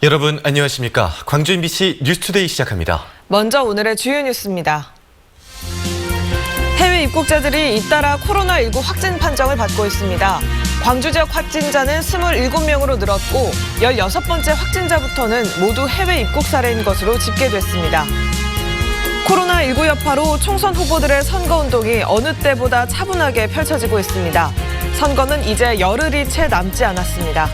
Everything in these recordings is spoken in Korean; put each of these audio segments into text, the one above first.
여러분 안녕하십니까? 광주 MBC 뉴스투데이 시작합니다. 먼저 오늘의 주요 뉴스입니다. 해외 입국자들이 잇따라 코로나19 확진 판정을 받고 있습니다. 광주 지역 확진자는 27명으로 늘었고 16번째 확진자부터는 모두 해외 입국 사례인 것으로 집계됐습니다. 코로나19 여파로 총선 후보들의 선거운동이 어느 때보다 차분하게 펼쳐지고 있습니다. 선거는 이제 열흘이 채 남지 않았습니다.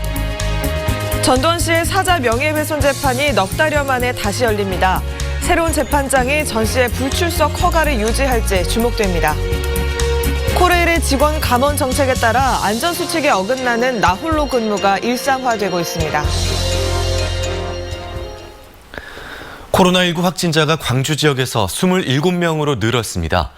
전두환 씨의 사자 명예훼손 재판이 넉 달여 만에 다시 열립니다. 새로운 재판장이 전 씨의 불출석 허가를 유지할지 주목됩니다. 코레일의 직원 감원 정책에 따라 안전수칙에 어긋나는 나홀로 근무가 일상화되고 있습니다. 코로나19 확진자가 광주 지역에서 27명으로 늘었습니다.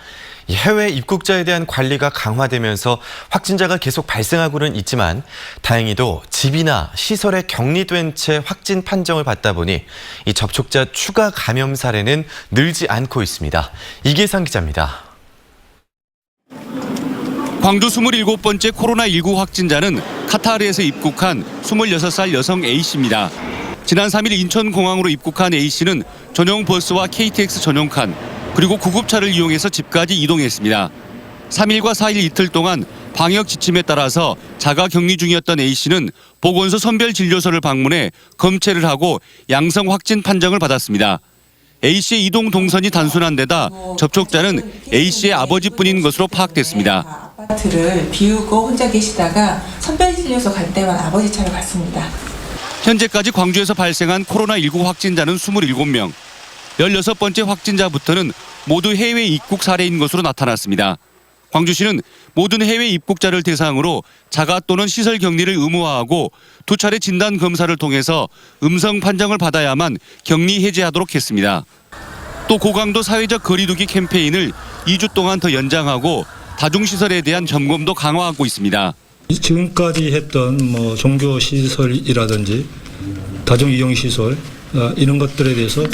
해외 입국자에 대한 관리가 강화되면서 확진자가 계속 발생하고는 있지만 다행히도 집이나 시설에 격리된 채 확진 판정을 받다 보니 이 접촉자 추가 감염 사례는 늘지 않고 있습니다. 이계상 기자입니다. 광주 27번째 코로나19 확진자는 카타르에서 입국한 26살 여성 A씨입니다. 지난 3일 인천공항으로 입국한 A씨는 전용 버스와 KTX 전용칸, 그리고 구급차를 이용해서 집까지 이동했습니다. 3일과 4일 이틀 동안 방역 지침에 따라서 자가 격리 중이었던 A씨는 보건소 선별진료소를 방문해 검체를 하고 양성 확진 판정을 받았습니다. A씨의 이동 동선이 단순한 데다 접촉자는 A씨의 아버지뿐인 것으로 파악됐습니다. 아파트를 비우고 혼자 계시다가 선별진료소 갈 때만 아버지 차로 갔습니다. 현재까지 광주에서 발생한 코로나19 확진자는 27명. 16번째 확진자부터는 모두 해외 입국 사례인 것으로 나타났습니다. 광주시는 모든 해외 입국자를 대상으로 자가 또는 시설 격리를 의무화하고 2차례 진단 검사를 통해서 음성 판정을 받아야만 격리 해제하도록 했습니다. 또 고강도 사회적 거리두기 캠페인을 2주 동안 더 연장하고 다중시설에 대한 점검도 강화하고 있습니다. 지금까지 했던 종교 시설이라든지 다중 이용 시설 이런 것들에 대해서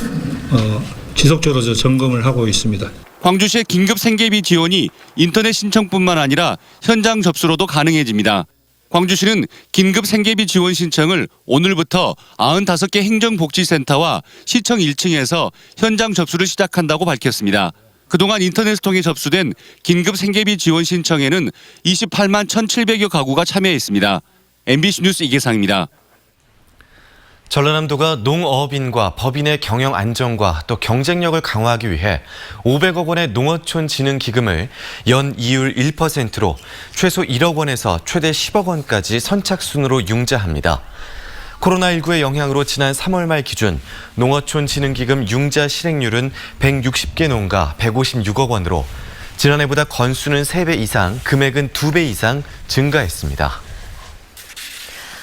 지속적으로 점검을 하고 있습니다. 광주시의 긴급 생계비 지원이 인터넷 신청뿐만 아니라 현장 접수로도 가능해집니다. 광주시는 긴급 생계비 지원 신청을 오늘부터 95개 행정복지센터와 시청 1층에서 현장 접수를 시작한다고 밝혔습니다. 그동안 인터넷을 통해 접수된 긴급 생계비 지원 신청에는 28만 1,700여 가구가 참여했습니다. MBC 뉴스 이계상입니다. 전라남도가 농어업인과 법인의 경영 안정과 또 경쟁력을 강화하기 위해 500억 원의 농어촌 진흥 기금을 연 이율 1%로 최소 1억 원에서 최대 10억 원까지 선착순으로 융자합니다. 코로나19의 영향으로 지난 3월 말 기준 농어촌 진흥 기금 융자 실행률은 160개 농가 156억 원으로 지난해보다 건수는 3배 이상, 금액은 2배 이상 증가했습니다.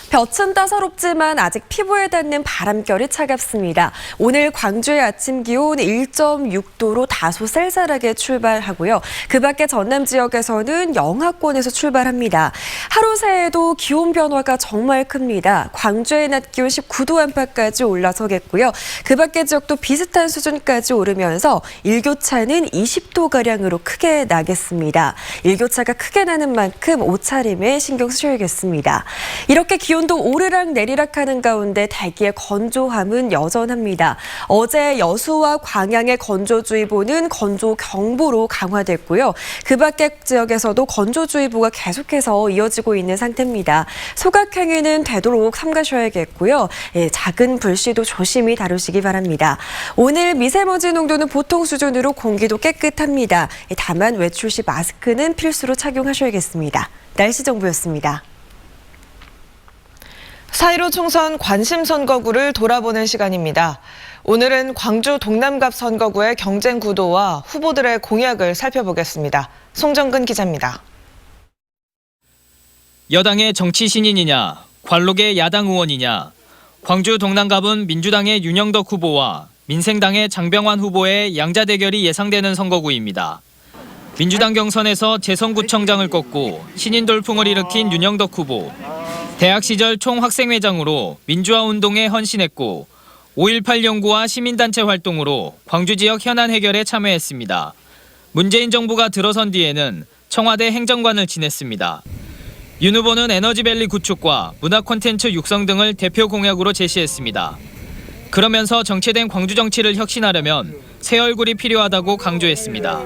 볕은 따사롭지만 아직 피부에 닿는 바람결이 차갑습니다. 오늘 광주의 아침 기온 1.6도로 다소 쌀쌀하게 출발하고요. 그 밖에 전남 지역에서는 영하권에서 출발합니다. 하루 새에도 기온 변화가 정말 큽니다. 광주의 낮 기온 19도 안팎까지 올라서겠고요. 그 밖의 지역도 비슷한 수준까지 오르면서 일교차는 20도가량으로 크게 나겠습니다. 일교차가 크게 나는 만큼 옷차림에 신경 쓰셔야겠습니다. 이렇게 기온도 오르락 내리락하는 가운데 대기의 건조함은 여전합니다. 어제 여수와 광양의 건조주의보는 건조경보로 강화됐고요. 그 밖의 지역에서도 건조주의보가 계속해서 이어지고 있는 상태입니다. 소각행위는 되도록 삼가셔야겠고요. 작은 불씨도 조심히 다루시기 바랍니다. 오늘 미세먼지 농도는 보통 수준으로 공기도 깨끗합니다. 다만 외출 시 마스크는 필수로 착용하셔야겠습니다. 날씨 정보였습니다. 4.15 총선 관심선거구를 돌아보는 시간입니다. 오늘은 광주 동남갑 선거구의 경쟁 구도와 후보들의 공약을 살펴보겠습니다. 송정근 기자입니다. 여당의 정치 신인이냐, 관록의 야당 의원이냐, 광주 동남갑은 민주당의 윤영덕 후보와 민생당의 장병환 후보의 양자 대결이 예상되는 선거구입니다. 민주당 경선에서 재선구청장을 꺾고 신인 돌풍을 일으킨 윤영덕 후보. 대학 시절 총학생회장으로 민주화 운동에 헌신했고 5.18 연구와 시민단체 활동으로 광주 지역 현안 해결에 참여했습니다. 문재인 정부가 들어선 뒤에는 청와대 행정관을 지냈습니다. 윤 후보는 에너지밸리 구축과 문화 콘텐츠 육성 등을 대표 공약으로 제시했습니다. 그러면서 정체된 광주 정치를 혁신하려면 새 얼굴이 필요하다고 강조했습니다.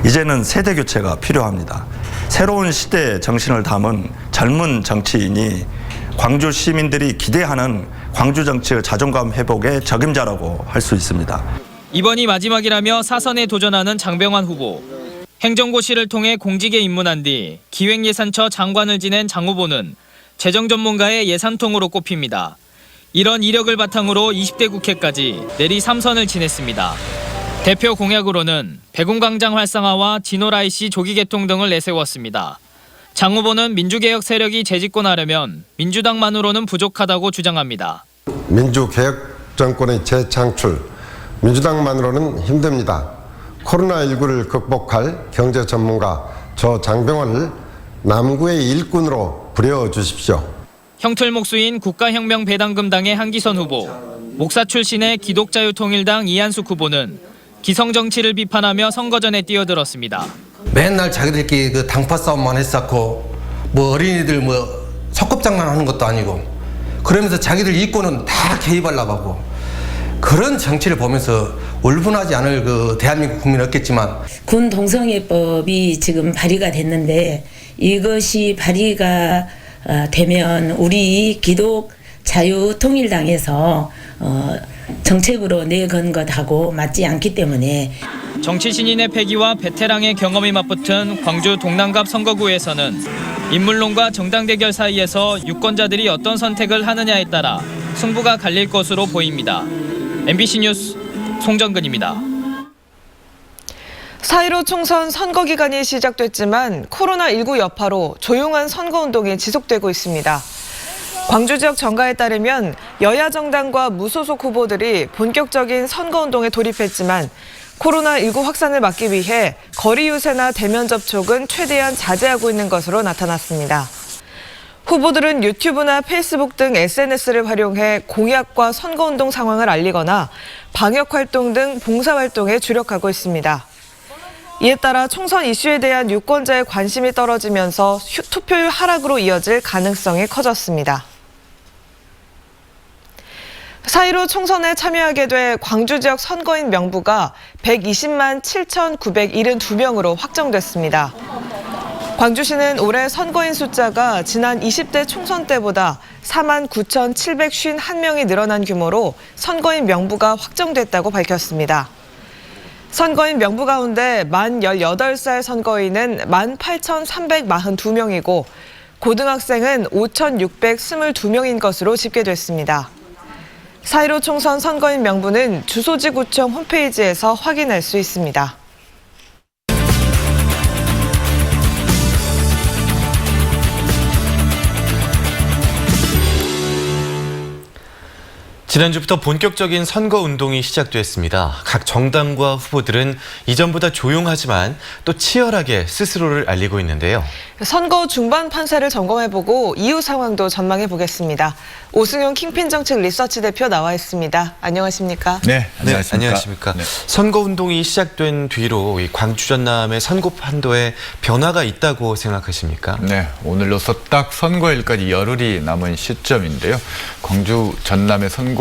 이제는 세대 교체가 필요합니다. 새로운 시대의 정신을 담은 젊은 정치인이 광주 시민들이 기대하는 광주 정치의 자존감 회복의 적임자라고 할 수 있습니다. 이번이 마지막이라며 사선에 도전하는 장병완 후보. 행정고시를 통해 공직에 입문한 뒤 기획예산처 장관을 지낸 장 후보는 재정 전문가의 예산통으로 꼽힙니다. 이런 이력을 바탕으로 20대 국회까지 내리 3선을 지냈습니다. 대표 공약으로는 백운광장 활성화와 진호라이시 조기 개통 등을 내세웠습니다. 장 후보는 민주개혁 세력이 재집권하려면 민주당만으로는 부족하다고 주장합니다. 민주개혁 정권의 재창출, 민주당만으로는 힘듭니다. 코로나19를 극복할 경제 전문가 저 장병완을 남구의 일꾼으로 부려주십시오. 형틀목수인 국가혁명배당금당의 한기선 후보, 목사 출신의 기독자유통일당 이한숙 후보는 기성 정치를 비판하며 선거전에 뛰어들었습니다. 맨날 자기들끼리 그 당파 싸움만 했었고 뭐 어린이들 뭐 소꿉장난 하는 것도 아니고 그러면서 자기들 이권은 다 개입하려고 하고 그런 정치를 보면서 울분하지 않을 그 대한민국 국민은 없겠지만 군 동성애법이 지금 발의가 됐는데 이것이 발의가 되면 우리 기독자유통일당에서 정책으로 내건 것하고 맞지 않기 때문에 정치 신인의 패기와 베테랑의 경험이 맞붙은 광주 동남갑 선거구에서는 인물론과 정당 대결 사이에서 유권자들이 어떤 선택을 하느냐에 따라 승부가 갈릴 것으로 보입니다. MBC 뉴스 송정근입니다. 4.15 총선 선거 기간이 시작됐지만 코로나19 여파로 조용한 선거운동이 지속되고 있습니다. 광주 지역 정가에 따르면 여야 정당과 무소속 후보들이 본격적인 선거운동에 돌입했지만 코로나19 확산을 막기 위해 거리 유세나 대면 접촉은 최대한 자제하고 있는 것으로 나타났습니다. 후보들은 유튜브나 페이스북 등 SNS를 활용해 공약과 선거운동 상황을 알리거나 방역활동 등 봉사활동에 주력하고 있습니다. 이에 따라 총선 이슈에 대한 유권자의 관심이 떨어지면서 투표율 하락으로 이어질 가능성이 커졌습니다. 4.15 총선에 참여하게 돼 광주 지역 선거인 명부가 120만 7,972명으로 확정됐습니다. 광주시는 올해 선거인 숫자가 지난 20대 총선 때보다 4만 9,751명이 늘어난 규모로 선거인 명부가 확정됐다고 밝혔습니다. 선거인 명부 가운데 만 18살 선거인은 18,342명이고 고등학생은 5,622명인 것으로 집계됐습니다. 4.15 총선 선거인 명부는 주소지구청 홈페이지에서 확인할 수 있습니다. 지난주부터 본격적인 선거운동이 시작됐습니다. 각 정당과 후보들은 이전보다 조용하지만 또 치열하게 스스로를 알리고 있는데요. 선거 중반 판세를 점검해보고 이후 상황도 전망해보겠습니다. 오승용 킹핀 정책 리서치 대표 나와 있습니다. 안녕하십니까? 네, 안녕하십니까. 안녕하십니까. 선거운동이 시작된 뒤로 이 광주 전남의 선거 판도에 변화가 있다고 생각하십니까? 네, 오늘로서 딱 선거일까지 열흘이 남은 시점인데요. 광주 전남의 선거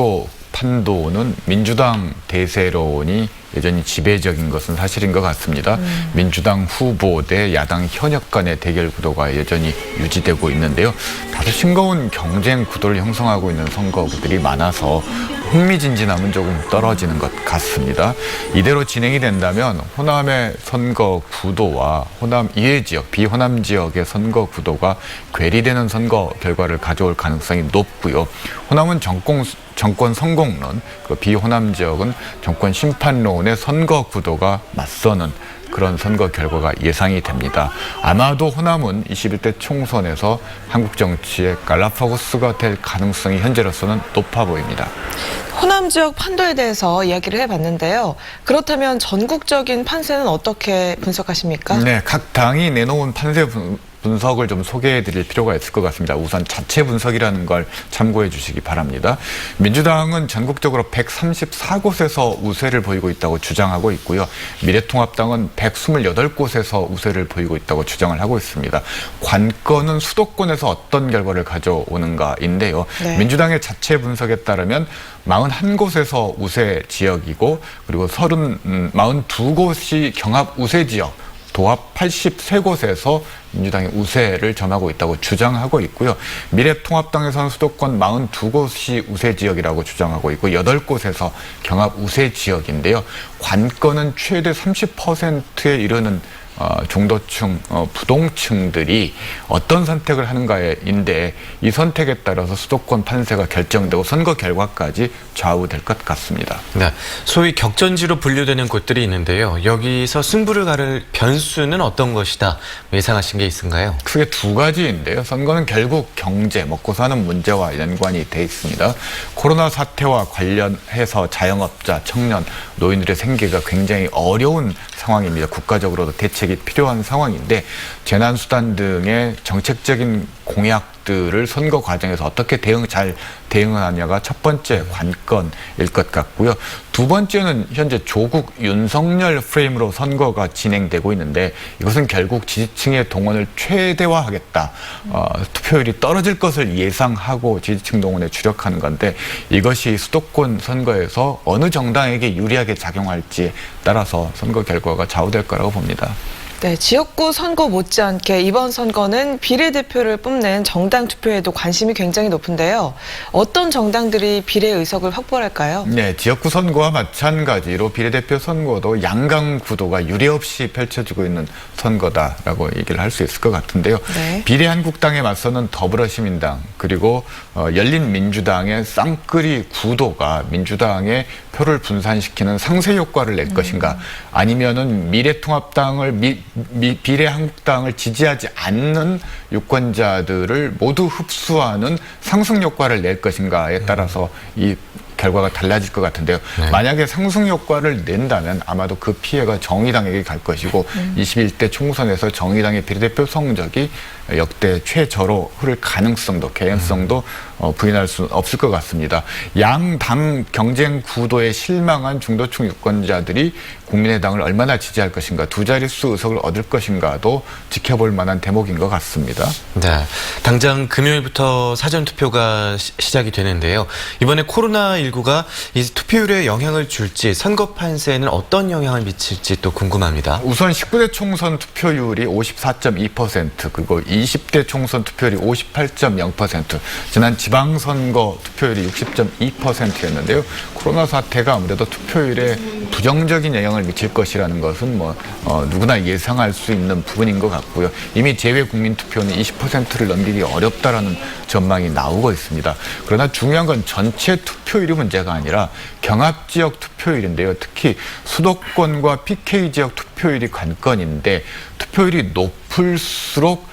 판도는 민주당 대세론이 여전히 지배적인 것은 사실인 것 같습니다. 민주당 후보 대 야당 현역 간의 대결 구도가 여전히 유지되고 있는데요. 다소 싱거운 경쟁 구도를 형성하고 있는 선거구들이 많아서 흥미진진함은 조금 떨어지는 것 같습니다. 이대로 진행이 된다면 호남의 선거 구도와 호남 이외 지역, 비호남 지역의 선거 구도가 괴리되는 선거 결과를 가져올 가능성이 높고요. 호남은 정권 성공론, 비호남 지역은 정권 심판론의 선거 구도가 맞서는 그런 선거 결과가 예상이 됩니다. 아마도 호남은 21대 총선에서 한국 정치의 갈라파고스가 될 가능성이 현재로서는 높아 보입니다. 호남 지역 판도에 대해서 이야기를 해봤는데요. 그렇다면 전국적인 판세는 어떻게 분석하십니까? 네, 각 당이 내놓은 판세 분석을 좀 소개해 드릴 필요가 있을 것 같습니다. 우선 자체 분석이라는 걸 참고해 주시기 바랍니다. 민주당은 전국적으로 134곳에서 우세를 보이고 있다고 주장하고 있고요. 미래통합당은 128곳에서 우세를 보이고 있다고 주장을 하고 있습니다. 관건은 수도권에서 어떤 결과를 가져오는가인데요. 네. 민주당의 자체 분석에 따르면 41곳에서 우세 지역이고 그리고 42곳이 경합 우세 지역, 도합 83곳에서 민주당이 우세를 점하고 있다고 주장하고 있고요. 미래통합당에서는 수도권 42곳이 우세 지역이라고 주장하고 있고 8곳에서 경합 우세 지역인데요. 관건은 최대 30%에 이르는 중도층, 부동층들이 어떤 선택을 하는가인데 이 선택에 따라서 수도권 판세가 결정되고 선거 결과까지 좌우될 것 같습니다. 네, 소위 격전지로 분류되는 곳들이 있는데요. 여기서 승부를 가를 변수는 어떤 것이다 예상하신 게 있은가요? 크게 두 가지인데요. 선거는 결국 경제, 먹고 사는 문제와 연관이 돼 있습니다. 코로나 사태와 관련해서 자영업자, 청년, 노인들의 생계가 굉장히 어려운 상황입니다. 국가적으로도 대책이 필요한 상황인데 재난수단 등의 정책적인 공약들을 선거 과정에서 어떻게 잘 대응하냐가 첫 번째 관건일 것 같고요. 두 번째는 현재 조국 윤석열 프레임으로 선거가 진행되고 있는데 이것은 결국 지지층의 동원을 최대화하겠다. 투표율이 떨어질 것을 예상하고 지지층 동원에 주력하는 건데 이것이 수도권 선거에서 어느 정당에게 유리하게 작용할지에 따라서 선거 결과가 좌우될 거라고 봅니다. 네, 지역구 선거 못지않게 이번 선거는 비례대표를 뽑는 정당 투표에도 관심이 굉장히 높은데요. 어떤 정당들이 비례 의석을 확보할까요? 네, 지역구 선거와 마찬가지로 비례대표 선거도 양강 구도가 유례없이 펼쳐지고 있는 선거다라고 얘기를 할 수 있을 것 같은데요. 네. 비례한국당에 맞서는 더불어시민당 그리고 열린민주당의 쌍끌이 구도가 민주당의 표를 분산시키는 상쇄 효과를 낼 것인가 아니면은 미래통합당을 비례한국당을 지지하지 않는 유권자들을 모두 흡수하는 상승 효과를 낼 것인가에 따라서 이 결과가 달라질 것 같은데요. 네. 만약에 상승 효과를 낸다면 아마도 그 피해가 정의당에게 갈 것이고 21대 총선에서 정의당의 비례대표 성적이 역대 최저로 흐를 가능성도 개연성도 부인할 수 없을 것 같습니다. 양당 경쟁 구도에 실망한 중도층 유권자들이 국민의당을 얼마나 지지할 것인가, 두 자릿수 의석을 얻을 것인가도 지켜볼 만한 대목인 것 같습니다. 네, 당장 금요일부터 사전투표가 시작이 되는데요. 이번에 코로나19가 이 투표율에 영향을 줄지 선거 판세에는 어떤 영향을 미칠지 또 궁금합니다. 우선 19대 총선 투표율이 54.2% 그리고 20대 총선 투표율이 58.0% 지난 지방선거 투표율이 60.2%였는데요. 코로나 사태가 아무래도 투표율에 부정적인 영향을 미칠 것이라는 것은 누구나 예상할 수 있는 부분인 것 같고요. 이미 제외 국민 투표는 20%를 넘기기 어렵다라는 전망이 나오고 있습니다. 그러나 중요한 건 전체 투표율이 문제가 아니라 경합 지역 투표율인데요. 특히 수도권과 PK 지역 투표율이 관건인데 투표율이 높을수록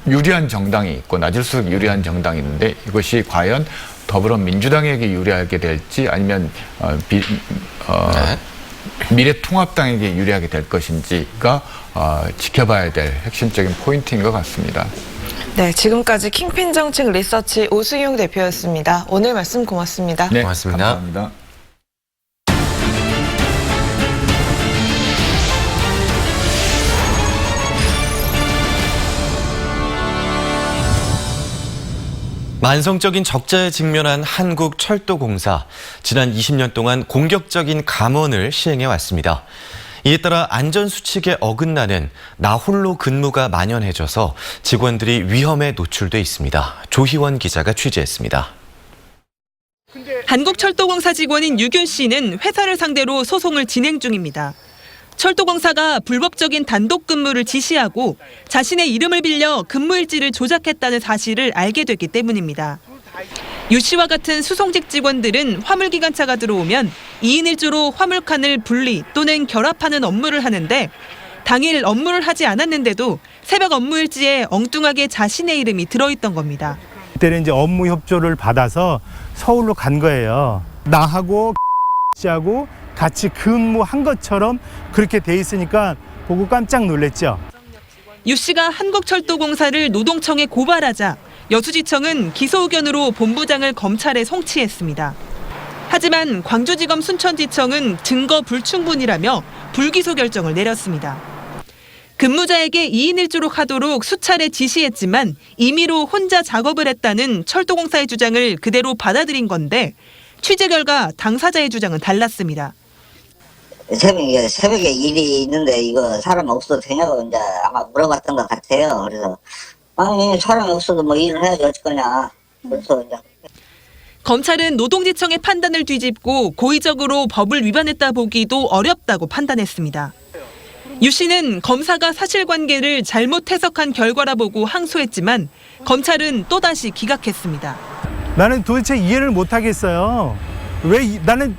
유리한 정당이 있고 낮을수록 유리한 정당이 있는데 이것이 과연 더불어민주당에게 유리하게 될지 아니면 미래통합당에게 유리하게 될 것인지가 지켜봐야 될 핵심적인 포인트인 것 같습니다. 네, 지금까지 킹핀 정책 리서치 오승용 대표였습니다. 오늘 말씀 고맙습니다. 네, 고맙습니다. 감사합니다. 만성적인 적자에 직면한 한국철도공사. 지난 20년 동안 공격적인 감원을 시행해 왔습니다. 이에 따라 안전수칙에 어긋나는 나홀로 근무가 만연해져서 직원들이 위험에 노출돼 있습니다. 조희원 기자가 취재했습니다. 한국철도공사 직원인 유균 씨는 회사를 상대로 소송을 진행 중입니다. 철도공사가 불법적인 단독 근무를 지시하고 자신의 이름을 빌려 근무일지를 조작했다는 사실을 알게 됐기 때문입니다. 유 씨와 같은 수송직 직원들은 화물기관차가 들어오면 2인 1조로 화물칸을 분리 또는 결합하는 업무를 하는데 당일 업무를 하지 않았는데도 새벽 업무일지에 엉뚱하게 자신의 이름이 들어있던 겁니다. 그때는 이제 업무 협조를 받아서 서울로 간 거예요. 나하고 씨하고 같이 근무한 것처럼 그렇게 돼 있으니까 보고 깜짝 놀랐죠. 유 씨가 한국철도공사를 노동청에 고발하자 여수지청은 기소 의견으로 본부장을 검찰에 송치했습니다. 하지만 광주지검 순천지청은 증거 불충분이라며 불기소 결정을 내렸습니다. 근무자에게 2인 1조로 하도록 수차례 지시했지만 임의로 혼자 작업을 했다는 철도공사의 주장을 그대로 받아들인 건데 취재 결과 당사자의 주장은 달랐습니다. 새벽에 일이 있는데 이거 사람 없어도 되냐고 이제 아마 물어봤던 것 같아요. 그래서 아니 사람이 없어도 뭐 일을 해야지 어쩔 거냐. 그래서 이제 검찰은 노동지청의 판단을 뒤집고 고의적으로 법을 위반했다 보기도 어렵다고 판단했습니다. 유 씨는 검사가 사실관계를 잘못 해석한 결과라 보고 항소했지만 검찰은 또다시 기각했습니다. 나는 도대체 이해를 못 하겠어요. 왜 나는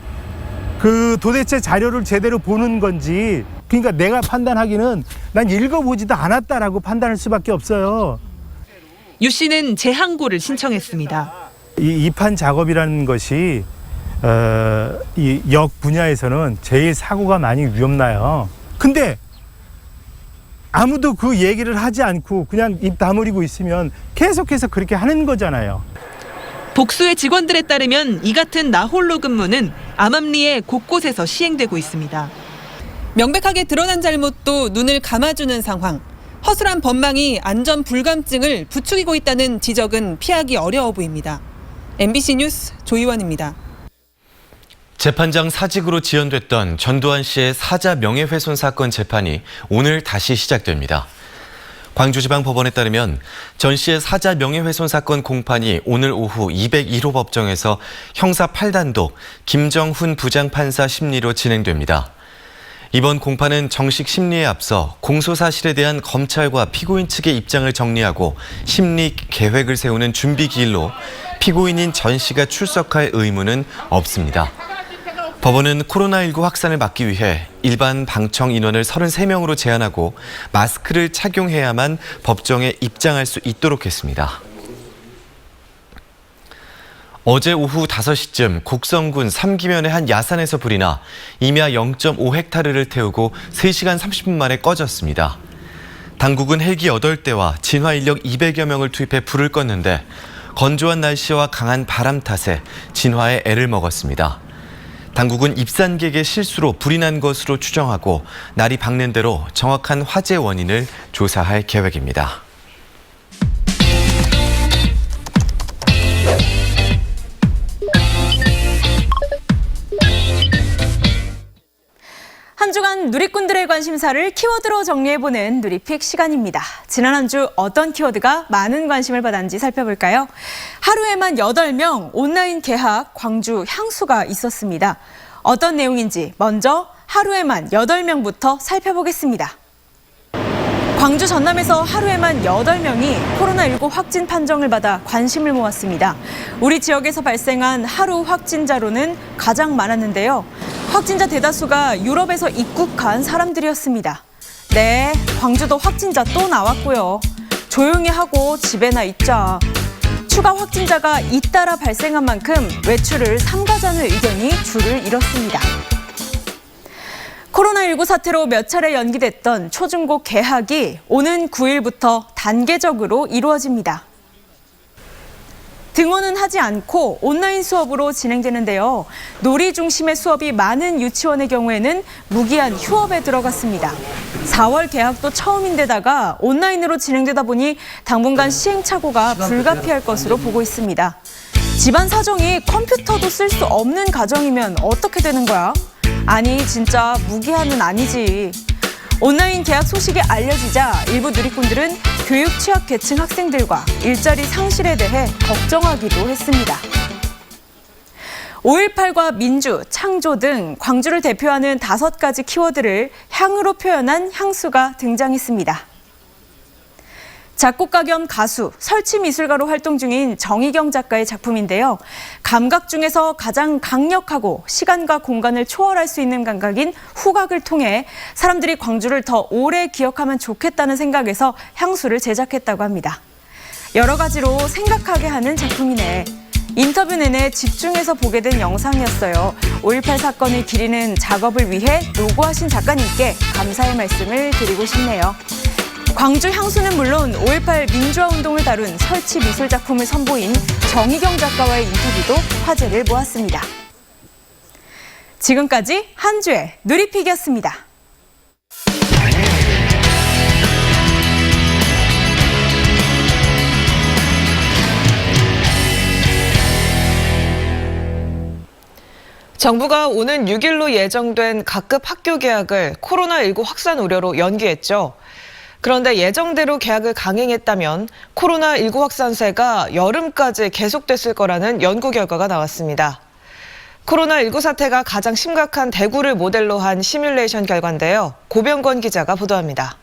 그 도대체 자료를 제대로 보는 건지, 그러니까 내가 판단하기는 난 읽어보지도 않았다라고 판단할 수밖에 없어요. 유 씨는 재항고를 신청했습니다. 이 입판 작업이라는 것이 이 역 분야에서는 제일 사고가 많이 위험나요. 근데 아무도 그 얘기를 하지 않고 그냥 입 다물고 있으면 계속해서 그렇게 하는 거잖아요. 복수의 직원들에 따르면 이 같은 나홀로 근무는 암암리에 곳곳에서 시행되고 있습니다. 명백하게 드러난 잘못도 눈을 감아주는 상황. 허술한 법망이 안전 불감증을 부추기고 있다는 지적은 피하기 어려워 보입니다. MBC 뉴스 조이원입니다. 재판장 사직으로 지연됐던 전두환 씨의 사자 명예훼손 사건 재판이 오늘 다시 시작됩니다. 광주지방법원에 따르면 전 씨의 사자 명예훼손 사건 공판이 오늘 오후 201호 법정에서 형사 8단독 김정훈 부장판사 심리로 진행됩니다. 이번 공판은 정식 심리에 앞서 공소사실에 대한 검찰과 피고인 측의 입장을 정리하고 심리 계획을 세우는 준비 기일로 피고인인 전 씨가 출석할 의무는 없습니다. 법원은 코로나19 확산을 막기 위해 일반 방청 인원을 33명으로 제한하고 마스크를 착용해야만 법정에 입장할 수 있도록 했습니다. 어제 오후 5시쯤 곡성군 삼기면의 한 야산에서 불이 나 임야 0.5헥타르를 태우고 3시간 30분 만에 꺼졌습니다. 당국은 헬기 8대와 진화 인력 200여 명을 투입해 불을 껐는데 건조한 날씨와 강한 바람 탓에 진화에 애를 먹었습니다. 당국은 입산객의 실수로 불이 난 것으로 추정하고 날이 밝는 대로 정확한 화재 원인을 조사할 계획입니다. 한 주간 누리꾼들의 관심사를 키워드로 정리해보는 누리픽 시간입니다. 지난 한 주 어떤 키워드가 많은 관심을 받았는지 살펴볼까요? 하루에만 8명 온라인 개학 광주 향수가 있었습니다. 어떤 내용인지 먼저 하루에만 8명부터 살펴보겠습니다. 광주 전남에서 하루에만 8명이 코로나19 확진 판정을 받아 관심을 모았습니다. 우리 지역에서 발생한 하루 확진자로는 가장 많았는데요. 확진자 대다수가 유럽에서 입국한 사람들이었습니다. 네, 광주도 확진자 또 나왔고요. 조용히 하고 집에나 있자. 추가 확진자가 잇따라 발생한 만큼 외출을 삼가자는 의견이 줄을 이뤘습니다. 코로나19 사태로 몇 차례 연기됐던 초중고 개학이 오는 9일부터 단계적으로 이루어집니다. 등원은 하지 않고 온라인 수업으로 진행되는데요. 놀이 중심의 수업이 많은 유치원의 경우에는 무기한 휴업에 들어갔습니다. 4월 개학도 처음인데다가 온라인으로 진행되다 보니 당분간 시행착오가 불가피할 것으로 보고 있습니다. 집안 사정이 컴퓨터도 쓸 수 없는 가정이면 어떻게 되는 거야? 아니 진짜 무기한은 아니지. 온라인 개학 소식이 알려지자 일부 누리꾼들은 교육 취약 계층 학생들과 일자리 상실에 대해 걱정하기도 했습니다. 5.18과 민주, 창조 등 광주를 대표하는 5가지 키워드를 향으로 표현한 향수가 등장했습니다. 작곡가 겸 가수, 설치미술가로 활동 중인 정희경 작가의 작품인데요. 감각 중에서 가장 강력하고 시간과 공간을 초월할 수 있는 감각인 후각을 통해 사람들이 광주를 더 오래 기억하면 좋겠다는 생각에서 향수를 제작했다고 합니다. 여러 가지로 생각하게 하는 작품이네. 인터뷰 내내 집중해서 보게 된 영상이었어요. 5.18 사건을 기리는 작업을 위해 노고하신 작가님께 감사의 말씀을 드리고 싶네요. 광주 향수는 물론 5.18 민주화 운동을 다룬 설치 미술 작품을 선보인 정희경 작가와의 인터뷰도 화제를 모았습니다. 지금까지 한 주의 누리픽이었습니다. 정부가 오는 6일로 예정된 각급 학교 개학을 코로나19 확산 우려로 연기했죠. 그런데 예정대로 개학을 강행했다면 코로나19 확산세가 여름까지 계속됐을 거라는 연구 결과가 나왔습니다. 코로나19 사태가 가장 심각한 대구를 모델로 한 시뮬레이션 결과인데요. 고병건 기자가 보도합니다.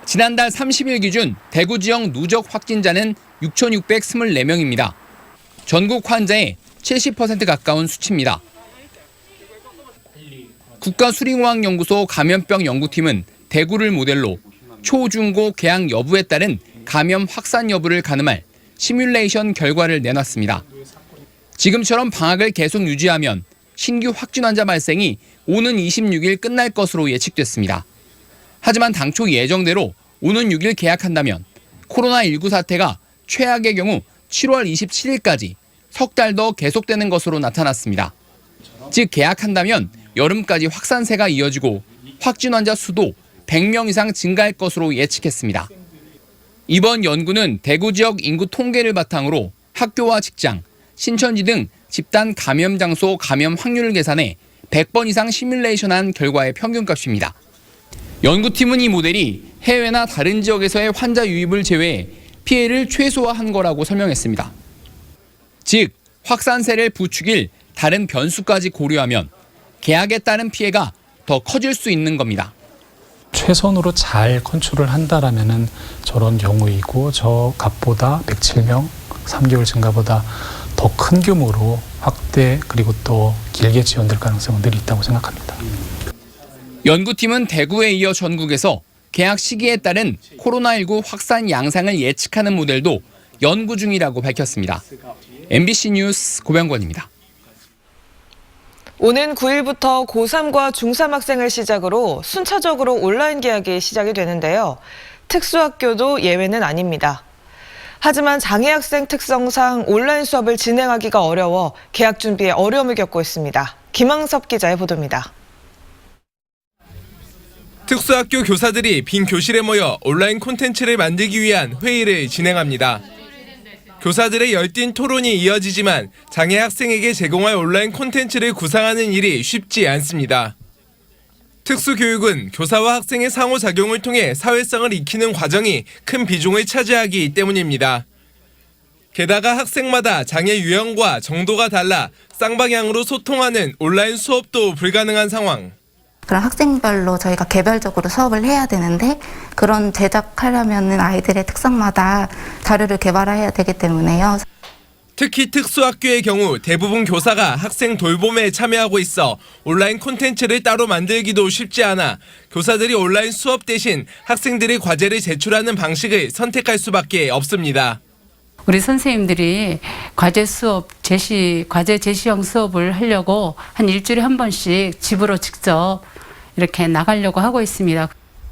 지난달 30일 기준 대구 지역 누적 확진자는 6,624명입니다. 전국 환자의 70% 가까운 수치입니다. 국가수리공학연구소 감염병 연구팀은 대구를 모델로 초, 중, 고 개학 여부에 따른 감염 확산 여부를 가늠할 시뮬레이션 결과를 내놨습니다. 지금처럼 방학을 계속 유지하면 신규 확진 환자 발생이 오는 26일 끝날 것으로 예측됐습니다. 하지만 당초 예정대로 오는 6일 개학한다면 코로나19 사태가 최악의 경우 7월 27일까지 석 달 더 계속되는 것으로 나타났습니다. 즉 개학한다면 여름까지 확산세가 이어지고 확진 환자 수도 100명 이상 증가할 것으로 예측했습니다. 이번 연구는 대구 지역 인구 통계를 바탕으로 학교와 직장, 신천지 등 집단 감염 장소 감염 확률을 계산해 100번 이상 시뮬레이션한 결과의 평균값입니다. 연구팀은 이 모델이 해외나 다른 지역에서의 환자 유입을 제외해 피해를 최소화한 거라고 설명했습니다. 즉, 확산세를 부추길 다른 변수까지 고려하면 개학에 따른 피해가 더 커질 수 있는 겁니다. 최선으로 잘 컨트롤을 한다라면은 저런 경우이고 저 값보다 107명, 3개월 증가보다 더 큰 규모로 확대 그리고 또 길게 지연될 가능성은 늘 있다고 생각합니다. 연구팀은 대구에 이어 전국에서 개학 시기에 따른 코로나19 확산 양상을 예측하는 모델도 연구 중이라고 밝혔습니다. MBC 뉴스 고병권입니다. 오는 9일부터 고3과 중3 학생을 시작으로 순차적으로 온라인 개학이 시작이 되는데요. 특수학교도 예외는 아닙니다. 하지만 장애 학생 특성상 온라인 수업을 진행하기가 어려워 개학 준비에 어려움을 겪고 있습니다. 김항섭 기자의 보도입니다. 특수학교 교사들이 빈 교실에 모여 온라인 콘텐츠를 만들기 위한 회의를 진행합니다. 교사들의 열띤 토론이 이어지지만 장애 학생에게 제공할 온라인 콘텐츠를 구상하는 일이 쉽지 않습니다. 특수교육은 교사와 학생의 상호작용을 통해 사회성을 익히는 과정이 큰 비중을 차지하기 때문입니다. 게다가 학생마다 장애 유형과 정도가 달라 쌍방향으로 소통하는 온라인 수업도 불가능한 상황. 그런 학생별로 저희가 개별적으로 수업을 해야 되는데 그런 제작하려면 아이들의 특성마다 자료를 개발해야 되기 때문에요. 특히 특수학교의 경우 대부분 교사가 학생 돌봄에 참여하고 있어 온라인 콘텐츠를 따로 만들기도 쉽지 않아 교사들이 온라인 수업 대신 학생들이 과제를 제출하는 방식을 선택할 수밖에 없습니다. 우리 선생님들이 과제 제시형 수업을 하려고 한 일주일에 한 번씩 집으로 직접 이렇게 나가려고 하고 있습니다.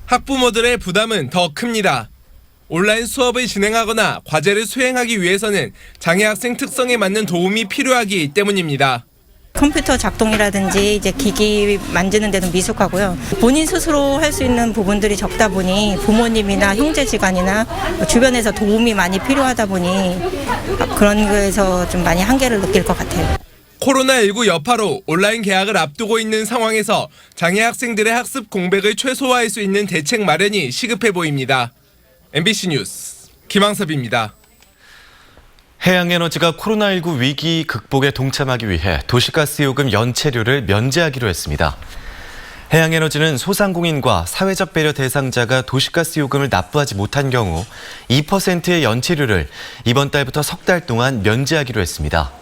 학부모들의 부담은 더 큽니다. 온라인 수업을 진행하거나 과제를 수행하기 위해서는 장애 학생 특성에 맞는 도움이 필요하기 때문입니다. 컴퓨터 작동이라든지 이제 기기 만지는 데도 미숙하고요. 본인 스스로 할 수 있는 부분들이 적다 보니 부모님이나 형제지간이나 주변에서 도움이 많이 필요하다 보니 그런 거에서 좀 많이 한계를 느낄 것 같아요. 코로나19 여파로 온라인 개학을 앞두고 있는 상황에서 장애 학생들의 학습 공백을 최소화할 수 있는 대책 마련이 시급해 보입니다. MBC 뉴스 김항섭입니다. 해양에너지가 코로나19 위기 극복에 동참하기 위해 도시가스 요금 연체료를 면제하기로 했습니다. 해양에너지는 소상공인과 사회적 배려 대상자가 도시가스 요금을 납부하지 못한 경우 2%의 연체료를 이번 달부터 석 달 동안 면제하기로 했습니다.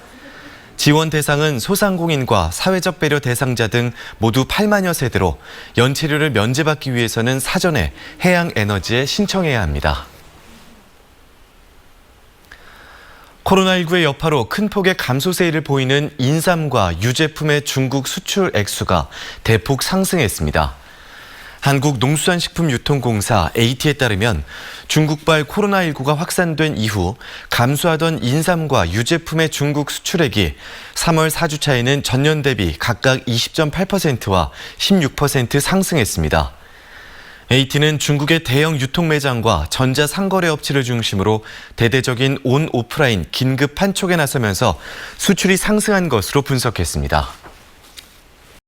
지원 대상은 소상공인과 사회적 배려 대상자 등 모두 8만여 세대로 연체료를 면제받기 위해서는 사전에 해양에너지에 신청해야 합니다. 코로나19의 여파로 큰 폭의 감소 세일을 보이는 인삼과 유제품의 중국 수출 액수가 대폭 상승했습니다. 한국농수산식품유통공사 AT에 따르면 중국발 코로나19가 확산된 이후 감소하던 인삼과 유제품의 중국 수출액이 3월 4주차에는 전년 대비 각각 20.8%와 16% 상승했습니다. AT는 중국의 대형 유통 매장과 전자상거래 업체를 중심으로 대대적인 온 오프라인 긴급 판촉에 나서면서 수출이 상승한 것으로 분석했습니다.